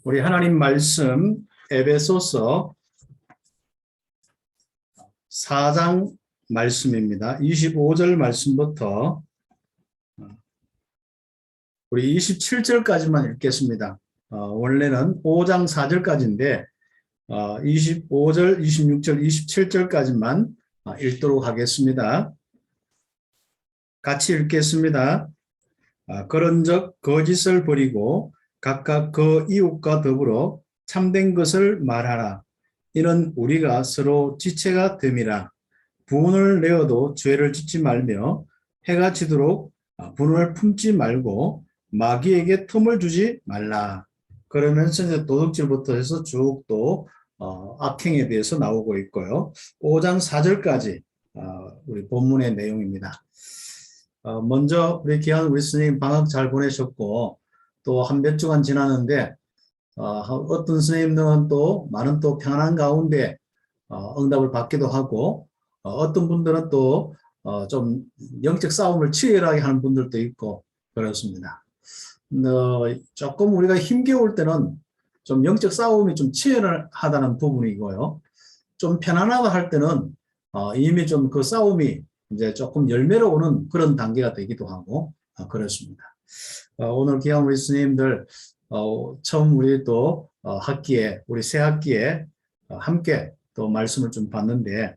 우리 하나님 말씀 에베소서 4장 말씀입니다. 25절 말씀부터 우리 27절까지만 읽겠습니다. 원래는 5장 4절까지인데 25절, 26절, 27절까지만 읽도록 하겠습니다. 같이 읽겠습니다. 그런즉 거짓을 버리고 각각 그 이웃과 더불어 참된 것을 말하라. 이는 우리가 서로 지체가 됨이라. 분을 내어도 죄를 짓지 말며 해가 지도록 분을 품지 말고 마귀에게 틈을 주지 말라. 그러면서 이제 도둑질부터 해서 쭉 또 악행에 대해서 나오고 있고요. 5장 4절까지 우리 본문의 내용입니다. 먼저 우리 귀한 우리 스님 방학 잘 보내셨고 또 한 몇 주간 지났는데 어떤 스님들은 또 많은 또 평안한 가운데 응답을 받기도 하고 어떤 분들은 또 좀 영적 싸움을 치열하게 하는 분들도 있고 그렇습니다. 조금 우리가 힘겨울 때는 좀 영적 싸움이 좀 치열하다는 부분이고요. 좀 편안하다 할 때는 이미 좀 그 싸움이 이제 조금 열매로 오는 그런 단계가 되기도 하고 그렇습니다. 오늘 귀한 우리 스님들 처음 우리 또 학기에 우리 새 학기에 함께 또 말씀을 좀 봤는데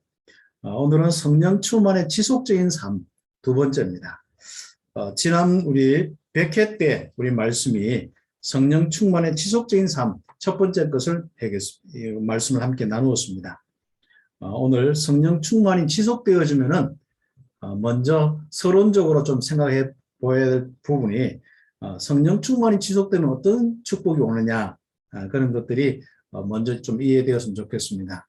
오늘은 성령 충만의 지속적인 삶 두 번째입니다. 지난 우리 100회 때 우리 말씀이 성령 충만의 지속적인 삶 첫 번째 것을 말씀을 함께 나누었습니다. 오늘 성령 충만이 지속되어지면은 먼저 서론적으로 좀 생각해 보아야 할 부분이 성령 충만이 지속되면 어떤 축복이 오느냐 그런 것들이 먼저 좀 이해되었으면 좋겠습니다.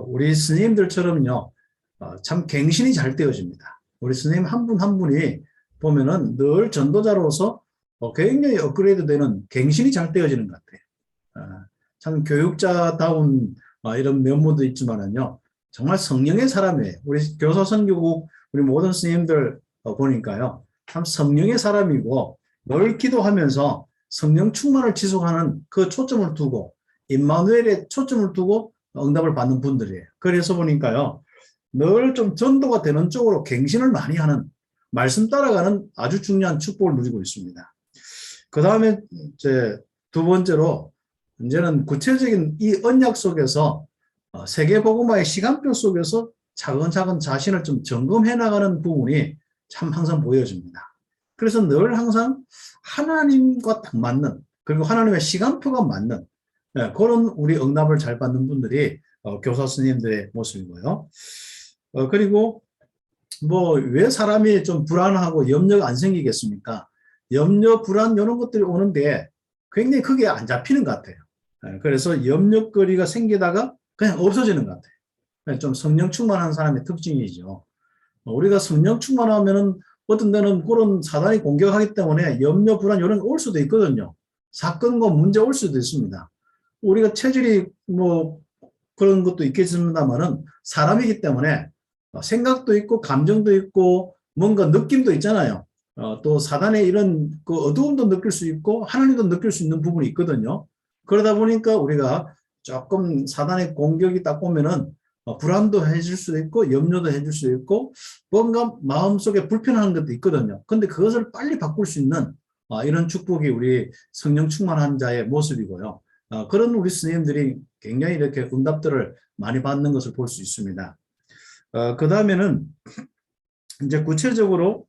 우리 스님들처럼요 참 갱신이 잘 되어집니다. 우리 스님 한 분 한 분이 보면은 늘 전도자로서 굉장히 업그레이드 되는 갱신이 잘 되어지는 것 같아요. 참 교육자다운 이런 면모도 있지만은요 정말 성령의 사람이에요. 우리 교사선교국 우리 모든 스님들 보니까요 참 성령의 사람이고 늘 기도하면서 성령 충만을 지속하는 그 초점을 두고 임마누엘에 초점을 두고 응답을 받는 분들이에요. 그래서 보니까요 늘 좀 전도가 되는 쪽으로 갱신을 많이 하는 말씀 따라가는 아주 중요한 축복을 누리고 있습니다. 그 다음에 이제 두 번째로 이제는 구체적인 이 언약 속에서 세계복음화의 시간표 속에서 차근차근 자신을 좀 점검해 나가는 부분이 참 항상 보여집니다. 그래서 늘 항상 하나님과 딱 맞는 그리고 하나님의 시간표가 맞는 그런 우리 응답을 잘 받는 분들이 교사 스님들의 모습이고요. 그리고 뭐 왜 사람이 좀 불안하고 염려가 안 생기겠습니까? 염려, 불안 이런 것들이 오는데 굉장히 크게 안 잡히는 것 같아요. 그래서 염려거리가 생기다가 그냥 없어지는 것 같아요. 좀 성령 충만한 사람의 특징이죠. 우리가 성령 충만하면은 어떤 데는 그런 사단이 공격하기 때문에 염려, 불안 이런 게 올 수도 있거든요. 사건과 문제 올 수도 있습니다. 우리가 체질이 뭐 그런 것도 있겠습니다만은 사람이기 때문에 생각도 있고 감정도 있고 뭔가 느낌도 있잖아요. 또 사단의 이런 그 어두움도 느낄 수 있고 하나님도 느낄 수 있는 부분이 있거든요. 그러다 보니까 우리가 조금 사단의 공격이 딱 오면은 불안도 해줄 수도 있고 염려도 해줄 수도 있고 뭔가 마음속에 불편한 것도 있거든요. 근데 그것을 빨리 바꿀 수 있는 이런 축복이 우리 성령 충만한 자의 모습이고요. 그런 우리 스님들이 굉장히 이렇게 응답들을 많이 받는 것을 볼 수 있습니다. 그 다음에는 이제 구체적으로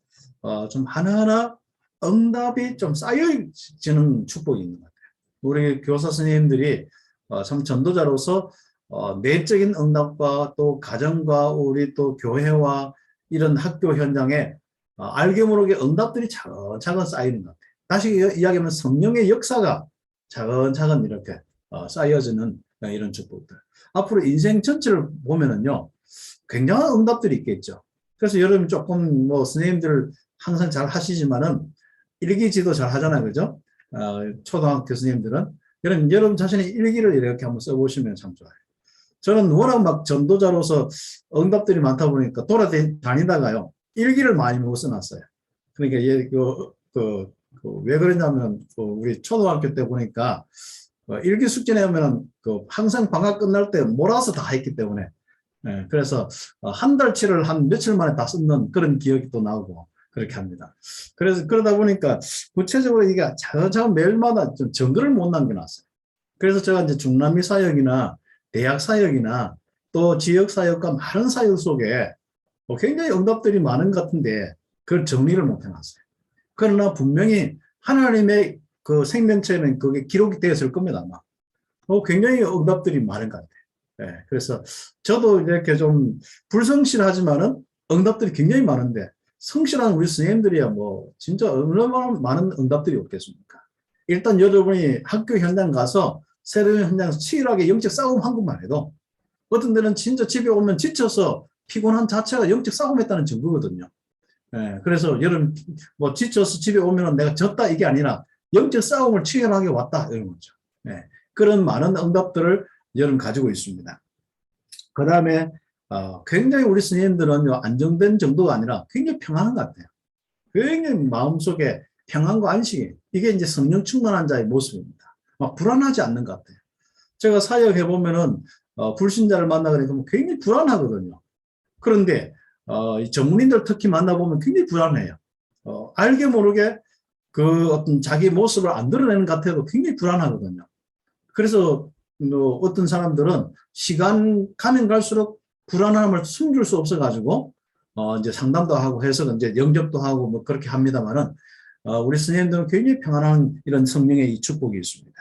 좀 하나하나 응답이 좀 쌓여지는 축복이 있는 것 같아요. 우리 교사 스님들이 참 전도자로서 내적인 응답과 또 가정과 우리 또 교회와 이런 학교 현장에 알게 모르게 응답들이 차근차근 쌓이는 것 같아요. 다시 이야기하면 성령의 역사가 차근차근 이렇게 쌓여지는 이런 축복들. 앞으로 인생 전체를 보면은요, 굉장한 응답들이 있겠죠. 그래서 여러분 조금 뭐 선생님들 항상 잘 하시지만은 일기지도 잘 하잖아요, 그죠? 초등학교 교수님들은 여러분 자신의 일기를 이렇게 한번 써보시면 참 좋아요. 저는 워낙 막 전도자로서 응답들이 많다 보니까 돌아다니다가요 일기를 많이 못 써놨어요. 그러니까 왜 그러냐면 우리 초등학교 때 보니까 일기 숙제 내면 항상 방학 끝날 때 몰아서 다 했기 때문에 그래서 한 달치를 한 며칠 만에 다 쓰는 그런 기억이 또 나오고 그렇게 합니다. 그래서 그러다 보니까 구체적으로 이게 차근차근 매일마다 좀 정글을 못 남겨놨어요. 그래서 제가 이제 중남미 사역이나 대학 사역이나 또 지역 사역과 많은 사역 속에 굉장히 응답들이 많은 것 같은데 그걸 정리를 못 해놨어요. 그러나 분명히 하나님의 그 생명체는 그게 기록이 되었을 겁니다, 아마. 굉장히 응답들이 많은 것 같아요. 그래서 저도 이렇게 좀 불성실하지만은 응답들이 굉장히 많은데 성실한 우리 선생님들이야 뭐 진짜 얼마나 많은 응답들이 없겠습니까? 일단 여러분이 학교 현장 가서 새로운 현장에서 치열하게 영적 싸움 한 것만 해도 어떤 데는 진짜 집에 오면 지쳐서 피곤한 자체가 영적 싸움했다는 증거거든요. 그래서 여러분 뭐 지쳐서 집에 오면 내가 졌다 이게 아니라 영적 싸움을 치열하게 왔다 이런 거죠. 그런 많은 응답들을 여러분 가지고 있습니다. 그 다음에 굉장히 우리 스님들은 안정된 정도가 아니라 굉장히 평안한 것 같아요. 굉장히 마음속에 평안과 안식이 이게 이제 성령 충만한 자의 모습입니다. 막 불안하지 않는 것 같아요. 제가 사역해 보면은 불신자를 만나니까 굉장히 불안하거든요. 그런데 전문인들 특히 만나보면 굉장히 불안해요. 알게 모르게 그 어떤 자기 모습을 안 드러내는 것 같아도 굉장히 불안하거든요. 그래서 어떤 사람들은 시간 가면 갈수록 불안함을 숨길 수 없어가지고 이제 상담도 하고 해서 이제 영접도 하고 뭐 그렇게 합니다만은 우리 스님들은 굉장히 평안한 이런 성령의 이 축복이 있습니다.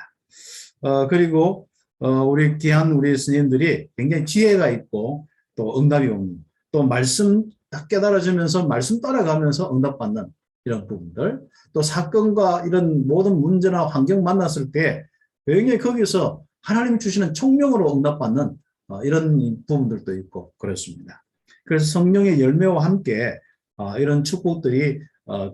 그리고 우리 귀한 우리 스님들이 굉장히 지혜가 있고 또 응답이 오는 또 말씀 딱 깨달아지면서 말씀 따라가면서 응답받는 이런 부분들 또 사건과 이런 모든 문제나 환경 만났을 때 굉장히 거기서 하나님 주시는 총명으로 응답받는 이런 부분들도 있고 그렇습니다. 그래서 성령의 열매와 함께 이런 축복들이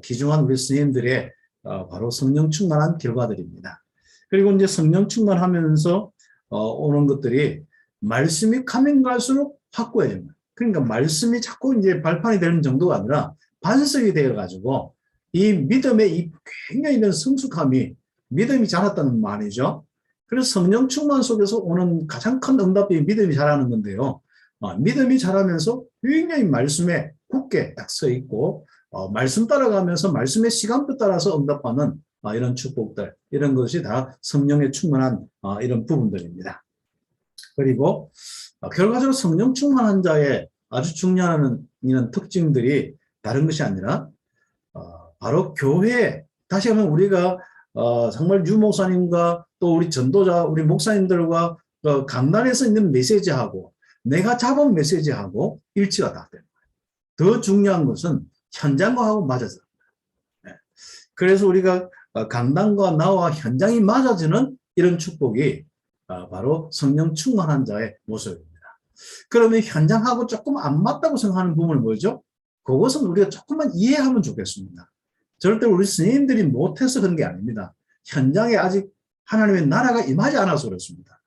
귀중한 우리 스님들의 바로 성령 충만한 결과들입니다. 그리고 이제 성령 충만하면서 오는 것들이 말씀이 가면 갈수록 확고해집니다. 그러니까 말씀이 자꾸 이제 발판이 되는 정도가 아니라 반석이 되어가지고 이 믿음의 이 굉장히 된 성숙함이 믿음이 자랐다는 말이죠. 그래서 성령 충만 속에서 오는 가장 큰 응답이 믿음이 자라는 건데요. 믿음이 자라면서 굉장히 말씀에 굳게 딱 서 있고 말씀 따라가면서 말씀의 시간표 따라서 응답하는 이런 축복들 이런 것이 다 성령에 충만한 이런 부분들입니다. 그리고 결과적으로 성령 충만한 자의 아주 중요한 이런 특징들이 다른 것이 아니라 바로 교회 다시 하면 우리가 정말 유 목사님과 또 우리 전도자 우리 목사님들과 강단에서 있는 메시지하고 내가 잡은 메시지하고 일치가 다 됩니다. 더 중요한 것은 현장과 하고 맞아서 그래서 우리가 강단과 나와 현장이 맞아지는 이런 축복이 바로 성령 충만한 자의 모습입니다. 그러면 현장하고 조금 안 맞다고 생각하는 부분은 뭐죠? 그것은 우리가 조금만 이해하면 좋겠습니다. 절대 우리 스님들이 못해서 그런 게 아닙니다. 현장에 아직 하나님의 나라가 임하지 않아서 그렇습니다.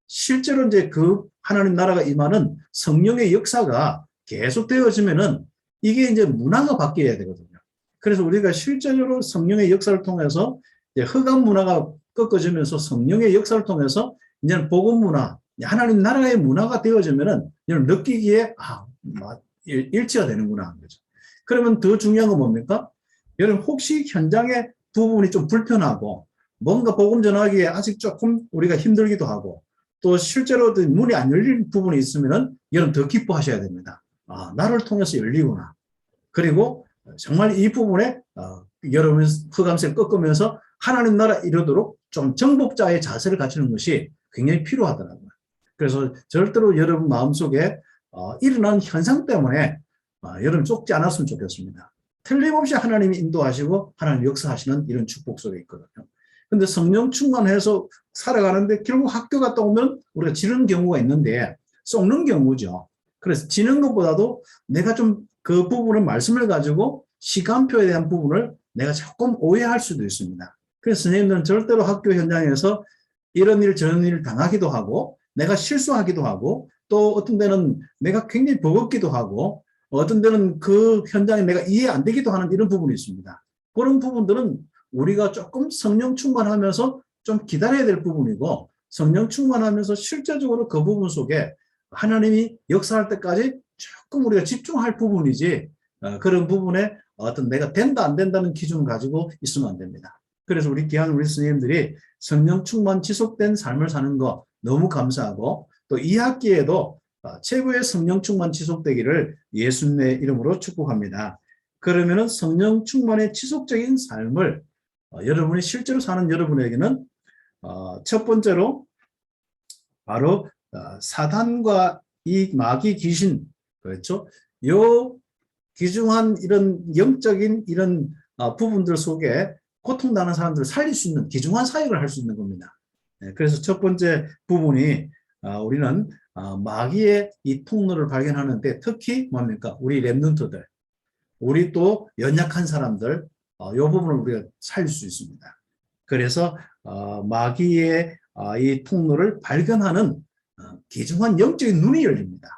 실제로 이제 그 하나님 나라가 임하는 성령의 역사가 계속 되어지면은 이게 이제 문화가 바뀌어야 되거든요. 그래서 우리가 실제로 성령의 역사를 통해서 이제 흑암 문화가 꺾어지면서 성령의 역사를 통해서 이제는 복음 문화, 하나님 나라의 문화가 되어지면은 느끼기에 일치가 되는구나 하는 거죠. 그러면 더 중요한 건 뭡니까? 여러분 혹시 현장의 부분이 좀 불편하고 뭔가 복음 전하기에 아직 조금 우리가 힘들기도 하고 또 실제로 문이 안 열린 부분이 있으면은 여러분 더 기뻐하셔야 됩니다. 나를 통해서 열리구나. 그리고 정말 이 부분에 여러분 흑암세를 꺾으면서 하나님 나라 이루도록 좀 정복자의 자세를 갖추는 것이 굉장히 필요하더라고요. 그래서 절대로 여러분 마음속에 일어난 현상 때문에 여러분 쫓지 않았으면 좋겠습니다. 틀림없이 하나님이 인도하시고 하나님 역사하시는 이런 축복 속에 있거든요. 근데 성령 충만해서 살아가는데 결국 학교 갔다 오면 우리가 지는 경우가 있는데 썩는 경우죠. 그래서 지는 것보다도 내가 좀 그 부분을 말씀을 가지고 시간표에 대한 부분을 내가 조금 오해할 수도 있습니다. 그래서 선생님들은 절대로 학교 현장에서 이런 일 저런 일을 당하기도 하고 내가 실수하기도 하고 또 어떤 데는 내가 굉장히 버겁기도 하고 어떤 데는 그 현장에 내가 이해 안 되기도 하는 이런 부분이 있습니다. 그런 부분들은 우리가 조금 성령 충만하면서 좀 기다려야 될 부분이고, 성령 충만하면서 실제적으로 그 부분 속에 하나님이 역사할 때까지 조금 우리가 집중할 부분이지, 그런 부분에 어떤 내가 된다 안 된다는 기준을 가지고 있으면 안 됩니다. 그래서 우리 귀한 우리 스님들이 성령 충만 지속된 삶을 사는 거 너무 감사하고, 또 이 학기에도 최고의 성령 충만 지속되기를 예수님의 이름으로 축복합니다. 그러면은 성령 충만의 지속적인 삶을 여러분이 실제로 사는 여러분에게는 첫 번째로 바로 사단과 이 마귀 귀신, 그렇죠? 요 귀중한 이런 영적인 이런 부분들 속에 고통당하는 사람들을 살릴 수 있는 귀중한 사역을 할 수 있는 겁니다. 그래서 첫 번째 부분이 우리는 마귀의 이 통로를 발견하는데, 특히 뭡니까? 우리 랩런트들, 우리 또 연약한 사람들, 이 부분을 우리가 살릴 수 있습니다. 그래서 마귀의 이 통로를 발견하는 귀중한 영적인 눈이 열립니다.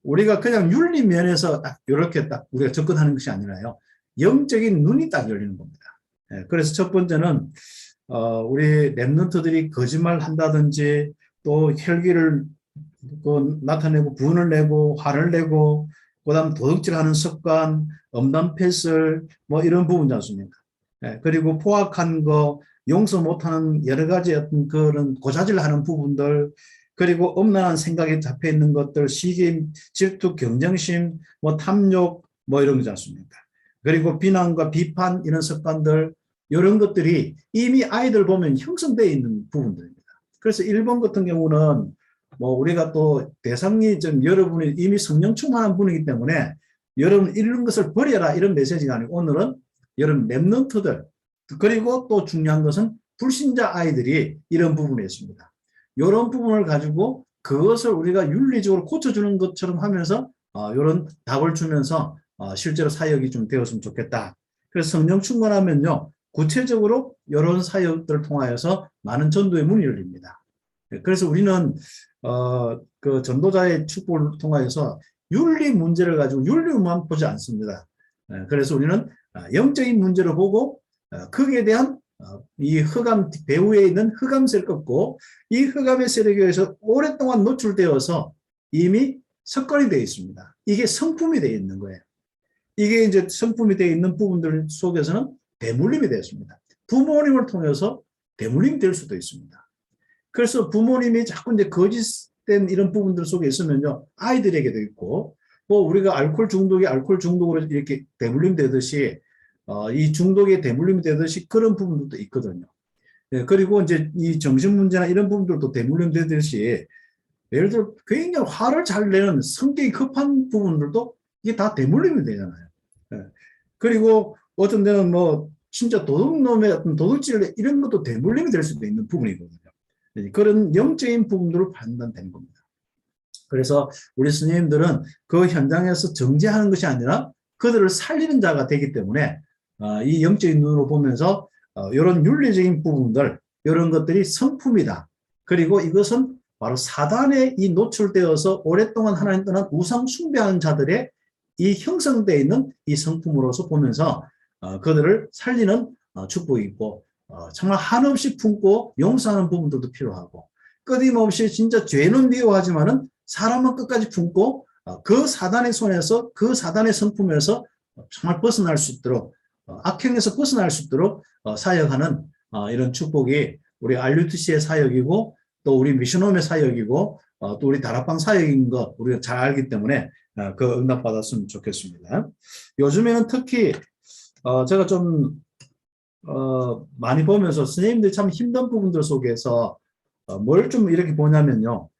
우리가 그냥 윤리 면에서 딱 이렇게 딱 우리가 접근하는 것이 아니라요, 영적인 눈이 딱 열리는 겁니다. 그래서 첫 번째는 우리 랩런트들이 거짓말 한다든지, 또 혈기를 나타내고 분을 내고 화를 내고, 그다음 도둑질하는 습관, 엄담패슬, 뭐 이런 부분이지 않습니까? 그리고 포악한 거, 용서 못하는 여러 가지 어떤 그런 고자질하는 부분들, 그리고 엄란한 생각에 잡혀 있는 것들, 시기, 질투, 경쟁심, 뭐 탐욕, 뭐 이런 거지 않습니까? 그리고 비난과 비판, 이런 습관들, 이런 것들이 이미 아이들 보면 형성되어 있는 부분들입니다. 그래서 1번 같은 경우는 뭐 우리가 또 대상이 좀 여러분이 이미 성령 충만한 분이기 때문에 여러분 이런 것을 버려라 이런 메시지가 아니고, 오늘은 여러분 랩런트들, 그리고 또 중요한 것은 불신자 아이들이 이런 부분에 있습니다. 이런 부분을 가지고 그것을 우리가 윤리적으로 고쳐주는 것처럼 하면서 이런 답을 주면서 실제로 사역이 좀 되었으면 좋겠다. 그래서 성령 충만하면요, 구체적으로 이런 사역들을 통하여서 많은 전도의 문이 열립니다. 그래서 우리는 그 전도자의 축복을 통하여서 윤리 문제를 가지고 윤리만 보지 않습니다. 그래서 우리는 영적인 문제를 보고 거기에 대한 이 흑암, 배후에 있는 흑암세를 꺾고, 이 흑암의 세력에 의해서 오랫동안 노출되어서 이미 석권이 되어 있습니다. 이게 성품이 되어 있는 거예요. 이게 이제 성품이 되어 있는 부분들 속에서는 대물림이 되었습니다. 부모님을 통해서 대물림이 될 수도 있습니다. 그래서 부모님이 자꾸 이제 거짓된 이런 부분들 속에 있으면요, 아이들에게도 있고, 뭐 우리가 알코올 중독이 알코올 중독으로 이렇게 대물림 되듯이 이 중독에 대물림이 되듯이 그런 부분들도 있거든요. 그리고 이제 이 정신 문제나 이런 부분들도 대물림 되듯이, 예를 들어 굉장히 화를 잘 내는 성격이 급한 부분들도 이게 다 대물림이 되잖아요. 그리고 어떤 데는 뭐 진짜 도둑놈의 어떤 도둑질 이런 것도 대물림이 될 수도 있는 부분이거든요. 그런 영적인 부분들을 판단되는 겁니다. 그래서 우리 스님들은 그 현장에서 정죄하는 것이 아니라 그들을 살리는 자가 되기 때문에 이 영적인 눈으로 보면서 이런 윤리적인 부분들, 이런 것들이 성품이다. 그리고 이것은 바로 사단에 이 노출되어서 오랫동안 하나님 떠난 우상 숭배하는 자들의 이 형성되어 있는 이 성품으로서 보면서 그들을 살리는 축복이 있고, 정말 한없이 품고 용서하는 부분들도 필요하고, 끊임없이 진짜 죄는 미워하지만은 사람은 끝까지 품고 그 사단의 손에서, 그 사단의 성품에서 정말 벗어날 수 있도록, 악행에서 벗어날 수 있도록 사역하는 이런 축복이 우리 RUTC의 사역이고, 또 우리 미션홈의 사역이고, 또 우리 다락방 사역인 거 우리가 잘 알기 때문에 그 응답받았으면 좋겠습니다. 요즘에는 특히 제가 좀 많이 보면서 선생님들이 참 힘든 부분들 속에서 뭘 좀 이렇게 보냐면요,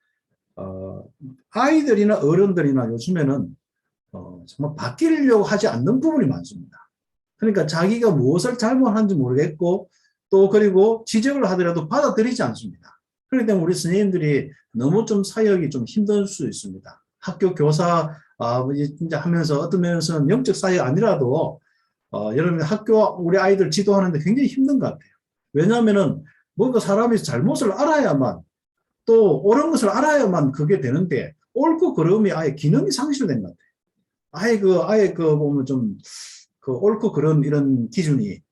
아이들이나 어른들이나 요즘에는 정말 바뀌려고 하지 않는 부분이 많습니다. 그러니까 자기가 무엇을 잘못하는지 모르겠고, 또 그리고 지적을 하더라도 받아들이지 않습니다. 그렇기 때문에 우리 선생님들이 너무 좀 사역이 좀 힘들 수 있습니다. 학교 교사 진짜 하면서 어떤 면에서는 영적 사역 아니라도 여러분 학교 우리 아이들 지도하는데 굉장히 힘든 것 같아요. 왜냐하면은 뭔가 사람이 잘못을 알아야만, 또 옳은 것을 알아야만 그게 되는데, 옳고 그름이 아예 기능이 상실된 것 같아요. 아예 그 보면 좀 그 옳고 그름 이런 기준이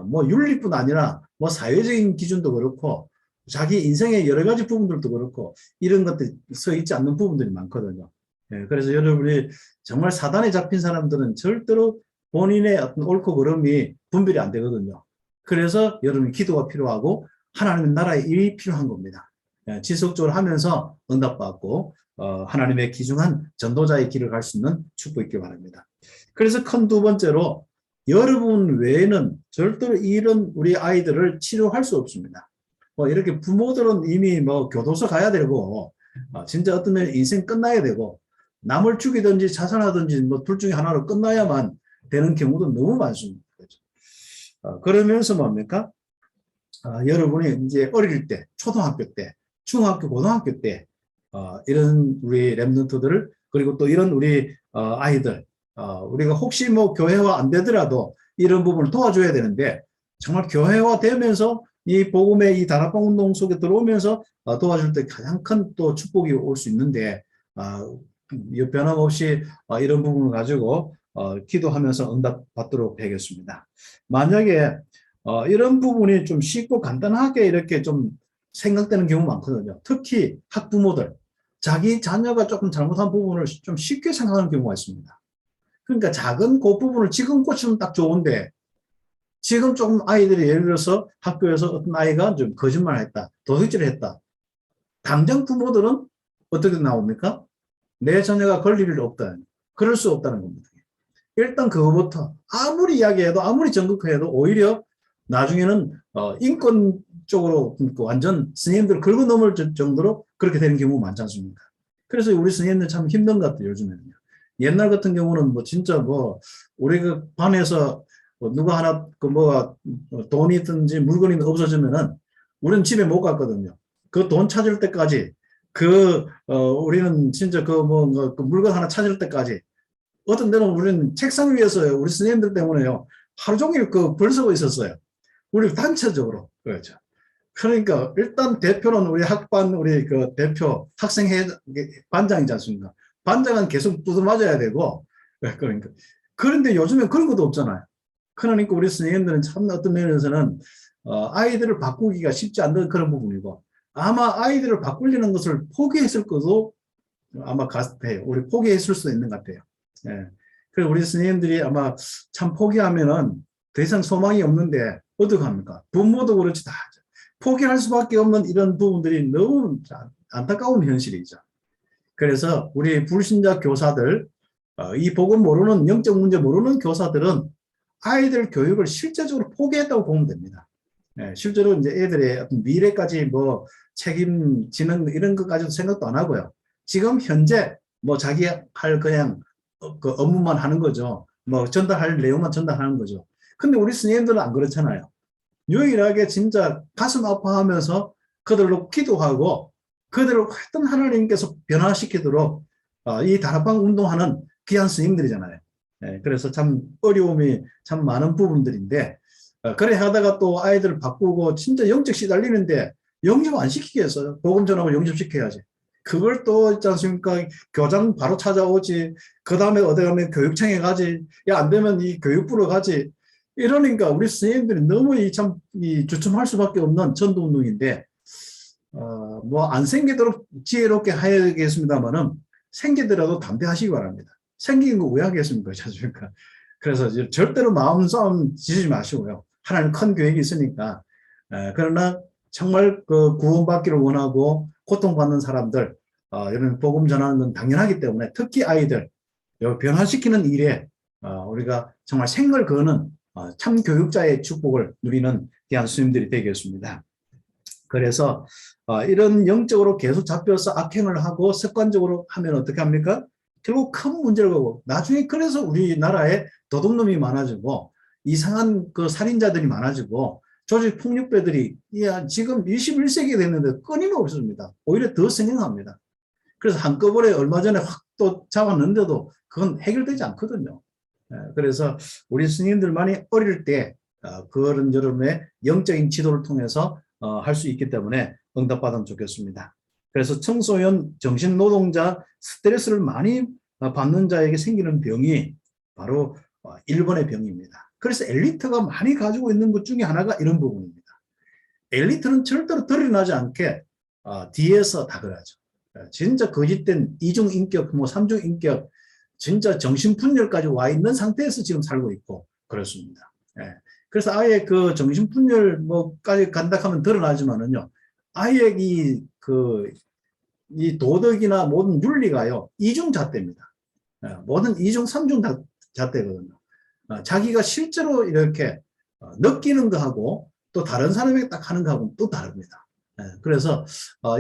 뭐 윤리뿐 아니라 뭐 사회적인 기준도 그렇고 자기 인생의 여러 가지 부분들도 그렇고 이런 것들이 서 있지 않는 부분들이 많거든요. 예, 그래서 여러분이 정말 사단에 잡힌 사람들은 절대로 본인의 어떤 옳고 그름이 분별이 안 되거든요. 그래서 여러분이 기도가 필요하고 하나님의 나라의 일이 필요한 겁니다. 예, 지속적으로 하면서 응답받고 하나님의 귀중한 전도자의 길을 갈 수 있는 축복이 있길 바랍니다. 그래서 큰 두 번째로 여러분 외에는 절대로 이런 우리 아이들을 치료할 수 없습니다. 뭐 이렇게 부모들은 이미 뭐 교도소 가야 되고 진짜 어떤 면 인생 끝나야 되고 남을 죽이든지 자살하든지 뭐 둘 중에 하나로 끝나야만 되는 경우도 너무 많습니다. 그러면서 뭡니까? 여러분이 이제 어릴 때, 초등학교 때, 중학교, 고등학교 때 이런 우리 랩런트들을 그리고 또 이런 우리 아이들 우리가 혹시 뭐 교회화 안 되더라도 이런 부분을 도와줘야 되는데 정말 교회화 되면서 이 복음의 이 다락방 운동 속에 들어오면서 도와줄 때 가장 큰 또 축복이 올 수 있는데 변함없이 이런 부분을 가지고 기도하면서 응답받도록 하겠습니다. 만약에 이런 부분이 좀 쉽고 간단하게 이렇게 좀 생각되는 경우 많거든요. 특히 학부모들 자기 자녀가 조금 잘못한 부분을 좀 쉽게 생각하는 경우가 있습니다. 그러니까 작은 그 부분을 지금 고치면 딱 좋은데 지금 조금 아이들이 예를 들어서 학교에서 어떤 아이가 좀 거짓말을 했다, 도둑질을 했다. 당장 부모들은 어떻게 나옵니까? 내 자녀가 그럴 일이 없다. 그럴 수 없다는 겁니다. 일단 그거부터 아무리 이야기해도 아무리 전극해도 오히려 나중에는 인권 쪽으로 완전 스님들 긁어 넘을 정도로 그렇게 되는 경우가 많지 않습니까? 그래서 우리 스님들 참 힘든 것 같아요, 요즘에는요. 옛날 같은 경우는 뭐 진짜 뭐 우리 그 반에서 누가 하나 그 뭐가 돈이든지 물건이 없어지면은 우리는 집에 못 갔거든요. 그 돈 찾을 때까지 우리는 진짜 그 물건 하나 찾을 때까지 어떤 데는 우리는 책상 위에서요. 우리 선생님들 때문에요. 하루 종일 벌 서고 있었어요. 우리 단체적으로. 그렇죠. 그러니까 일단 대표는 우리 학반 우리 그 대표 학생회 반장이지 않습니까? 반장은 계속 두드맞아야 되고 그러니까 그런데 요즘에 그런 것도 없잖아요. 그러니까 우리 선생님들은 참 어떤 면에서는 아이들을 바꾸기가 쉽지 않는 그런 부분이고 아마 아이들을 바꾸려는 것을 포기했을 것도 아마 같아요. 우리 포기했을 수도 있는 것 같아요. 예. 그래서 우리 선생님들이 아마 참 포기하면은 더 이상 소망이 없는데 어떡합니까? 부모도 그렇지 다 포기할 수밖에 없는 이런 부분들이 너무 안타까운 현실이죠. 그래서 우리 불신자 교사들, 이 복음 모르는 영적 문제 모르는 교사들은 아이들 교육을 실제적으로 포기했다고 보면 됩니다. 예, 실제로 이제 애들의 어떤 미래까지 뭐 책임지는 이런 것까지도 생각도 안 하고요. 지금 현재 뭐 자기 할 그냥 그 업무만 하는 거죠. 뭐 전달할 내용만 전달하는 거죠. 근데 우리 스님들은 안 그렇잖아요. 유일하게 진짜 가슴 아파하면서 그들로 기도하고 그들을 어떤 하나님께서 변화시키도록 이 다락방 운동하는 귀한 스님들이잖아요. 예, 그래서 참 어려움이 참 많은 부분들인데 그래 하다가 또 아이들을 바꾸고 진짜 영적 시달리는데 영접 안 시키겠어요. 복음 전하고 영접시켜야지. 그걸 또 있지 않습니까? 교장 바로 찾아오지. 그 다음에 어디 가면 교육청에 가지. 야, 안 되면 이 교육부로 가지. 이러니까 우리 선생님들이 너무 이 주춤할 수밖에 없는 전도운동인데, 뭐 안 생기도록 지혜롭게 해야겠습니다만은 생기더라도 담대하시기 바랍니다. 생긴 거 왜 하겠습니까? 그렇습니까? 그래서 절대로 마음 싸움 지지 마시고요. 하나님 큰 계획이 있으니까. 그러나 정말 그 구원받기를 원하고 고통받는 사람들, 이런 복음 전하는 건 당연하기 때문에 특히 아이들 변화시키는 일에 우리가 정말 생을 거는 참 교육자의 축복을 누리는 귀한 스님들이 되겠습니다. 그래서 이런 영적으로 계속 잡혀서 악행을 하고 습관적으로 하면 어떻게 합니까? 결국 큰 문제를 보고 나중에 그래서 우리나라에 도둑놈이 많아지고 이상한 그 살인자들이 많아지고 조직 폭력배들이 지금 21세기가 됐는데 끊임없습니다. 오히려 더 성행합니다. 그래서 한꺼번에 얼마 전에 확 또 잡았는데도 그건 해결되지 않거든요. 그래서 우리 스님들만이 어릴 때 그런 여러분의 영적인 지도를 통해서 할 수 있기 때문에 응답받으면 좋겠습니다. 그래서 청소년, 정신노동자, 스트레스를 많이 받는 자에게 생기는 병이 바로 1번의 병입니다. 그래서 엘리트가 많이 가지고 있는 것 중에 하나가 이런 부분입니다. 엘리트는 절대로 드러나지 않게 뒤에서 다그라죠. 진짜 거짓된 이중인격, 뭐 삼중인격, 진짜 정신분열까지 와 있는 상태에서 지금 살고 있고 그렇습니다. 예. 그래서 아예 그 정신분열 뭐까지 간다 하면 드러나지만은요, 아예 이 도덕이나 모든 윤리가요, 이중잣대입니다. 모든 이중, 삼중 잣대거든요. 자기가 실제로 이렇게 느끼는 거하고 또 다른 사람에게 딱 하는 거하고는 또 다릅니다. 그래서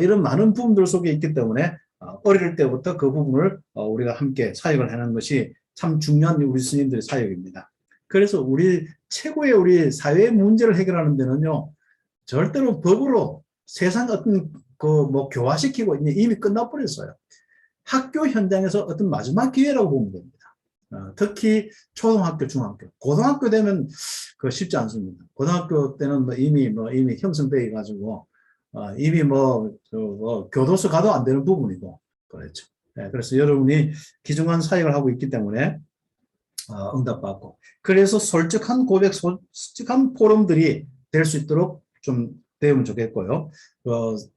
이런 많은 부분들 속에 있기 때문에 어릴 때부터 그 부분을 우리가 함께 사역을 하는 것이 참 중요한 우리 스님들의 사역입니다. 그래서 최고의 우리 사회 문제를 해결하는 데는요, 절대로 법으로 세상 어떤 교화시키고 이미 끝나버렸어요. 학교 현장에서 어떤 마지막 기회라고 보면 됩니다. 특히 초등학교, 중학교, 고등학교 되면 쉽지 않습니다. 고등학교 때는 이미 형성되어 가지고 이미 교도소 가도 안 되는 부분이고 그렇죠. 그래서 여러분이 귀중한 사역을 하고 있기 때문에 응답받고, 그래서 솔직한 고백, 솔직한 포럼들이 될 수 있도록 좀 되면 좋겠고요.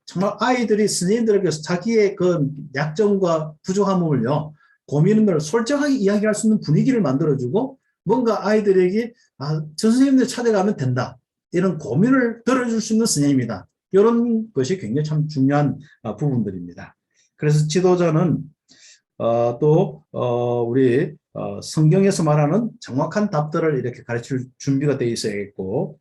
정말 아이들이 스님들에게서 자기의 그 약점과 부족함을요, 고민을 솔직하게 이야기할 수 있는 분위기를 만들어주고, 뭔가 아이들에게 저 선생님들 찾아가면 된다, 이런 고민을 들어줄 수 있는 스님이다, 이런 것이 굉장히 참 중요한 부분들입니다. 그래서 지도자는 우리 성경에서 말하는 정확한 답들을 이렇게 가르칠 준비가 되어 있어야겠고,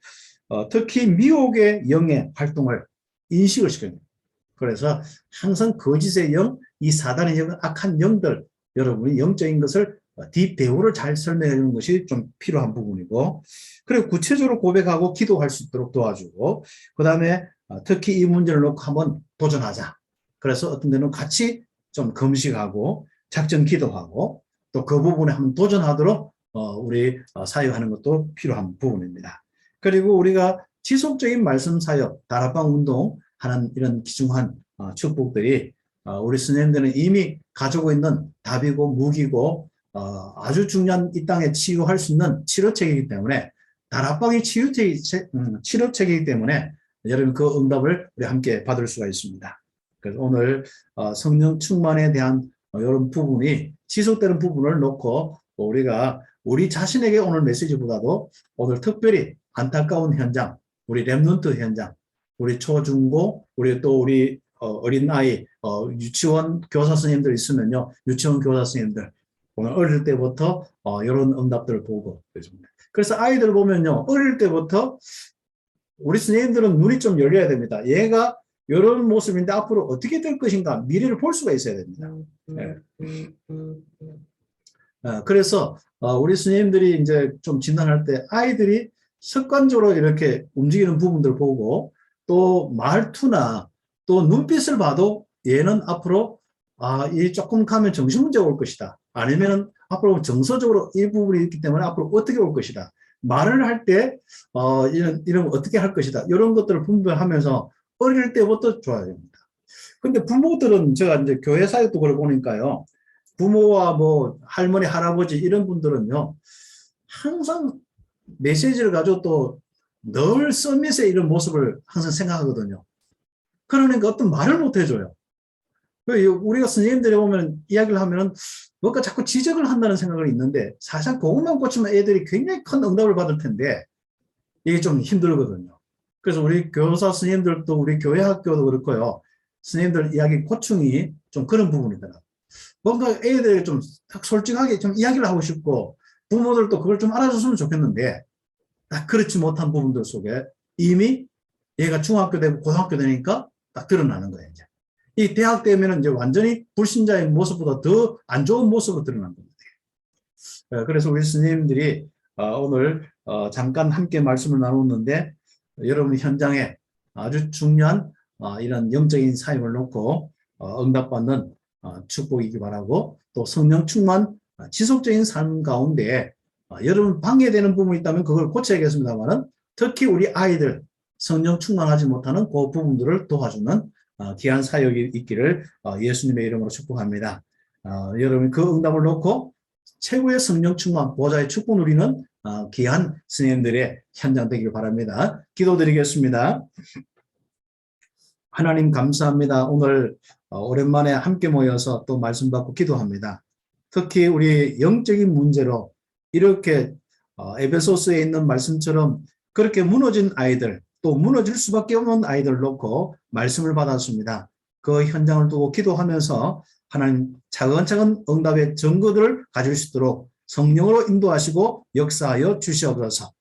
특히 미혹의 영의 활동을 인식을 시켜야 됩니다. 그래서 항상 거짓의 영, 이 사단의 영, 악한 영들, 여러분이 영적인 것을 뒷배우를 잘 설명해 주는 것이 좀 필요한 부분이고, 그리고 구체적으로 고백하고 기도할 수 있도록 도와주고, 그 다음에 특히 이 문제를 놓고 한번 도전하자. 그래서 어떤 데는 같이 좀 금식하고 작전 기도하고 또 그 부분에 한번 도전하도록 우리 사역하는 것도 필요한 부분입니다. 그리고 우리가 지속적인 말씀 사역, 다락방 운동 하는 이런 귀중한 축복들이 우리 스님들은 이미 가지고 있는 답이고 무기고 아주 중요한 이 땅에 치유할 수 있는 치료책이기 때문에, 다락방이 치료책이기 때문에 여러분 그 응답을 우리 함께 받을 수가 있습니다. 그래서 오늘 성령 충만에 대한 이런 부분이 지속되는 부분을 놓고 우리가 우리 자신에게 오늘 메시지보다도 오늘 특별히 안타까운 현장, 우리 렘넌트 현장, 우리 초중고, 우리 어린아이, 유치원 교사 선생님들 있으면요, 유치원 교사 선생님들 오늘 어릴 때부터 이런 응답들을 보고 그렇습니다. 그래서 아이들 보면요, 어릴 때부터 우리 선생님들은 눈이 좀 열려야 됩니다. 얘가 이런 모습인데 앞으로 어떻게 될 것인가, 미래를 볼 수가 있어야 됩니다. 네. 그래서 우리 선생님들이 이제 좀 진단할 때 아이들이 습관적으로 이렇게 움직이는 부분들을 보고 또 말투나 또 눈빛을 봐도 얘는 앞으로 이 조금 가면 정신문제가 올 것이다, 아니면 앞으로 정서적으로 이 부분이 있기 때문에 앞으로 어떻게 올 것이다, 말을 할 때 이런 어떻게 할 것이다, 이런 것들을 분별하면서 어릴 때부터 줘야 됩니다. 근데 부모들은 제가 이제 교회 사역도 그걸 보니까요, 부모와 할머니, 할아버지 이런 분들은요, 항상 메시지를 가지고 또 늘 서밋의 이런 모습을 항상 생각하거든요. 그러니까 어떤 말을 못 해줘요. 우리가 선생님들이 보면 이야기를 하면은 뭔가 자꾸 지적을 한다는 생각이 있는데, 사실 그것만 고치면 애들이 굉장히 큰 응답을 받을 텐데 이게 좀 힘들거든요. 그래서 우리 교사 선생님들도 우리 교회 학교도 그렇고요, 선생님들 이야기 고충이 좀 그런 부분이더라고요. 뭔가 애들에게 좀 솔직하게 좀 이야기를 하고 싶고 부모들도 그걸 좀 알아줬으면 좋겠는데 딱 그렇지 못한 부분들 속에 이미 얘가 중학교 되고 고등학교 되니까 딱 드러나는 거예요. 이제 이 대학 되면은 이제 완전히 불신자의 모습보다 더 안 좋은 모습으로 드러난 겁니다. 그래서 우리 스님들이 오늘 잠깐 함께 말씀을 나눴는데, 여러분 현장에 아주 중요한 이런 영적인 사역을 놓고 응답받는 축복이기 바라고, 또 성령 충만 지속적인 삶 가운데 여러분 방해되는 부분이 있다면 그걸 고쳐야겠습니다만은, 특히 우리 아이들 성령 충만하지 못하는 그 부분들을 도와주는 귀한 사역이 있기를 예수님의 이름으로 축복합니다. 여러분 그 응답을 놓고 최고의 성령 충만 보좌의 축복 누리는 귀한 스님들의 현장 되길 바랍니다. 기도드리겠습니다. 하나님 감사합니다. 오늘 오랜만에 함께 모여서 또 말씀 받고 기도합니다. 특히 우리 영적인 문제로 이렇게 에베소스에 있는 말씀처럼 그렇게 무너진 아이들, 또 무너질 수밖에 없는 아이들 놓고 말씀을 받았습니다. 그 현장을 두고 기도하면서 하나님 차근차근 응답의 증거들을 가질 수 있도록 성령으로 인도하시고 역사하여 주시옵소서.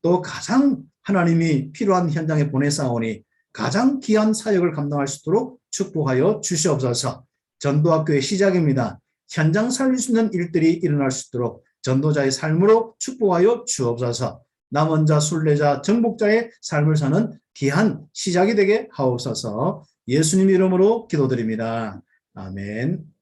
또 가장 하나님이 필요한 현장에 보내사오니 가장 귀한 사역을 감당할 수 있도록 축복하여 주시옵소서. 전도학교의 시작입니다. 현장 살릴 수 있는 일들이 일어날 수 있도록 전도자의 삶으로 축복하여 주옵소서. 남은 자, 순례자, 정복자의 삶을 사는 귀한 시작이 되게 하옵소서. 예수님 이름으로 기도드립니다. 아멘.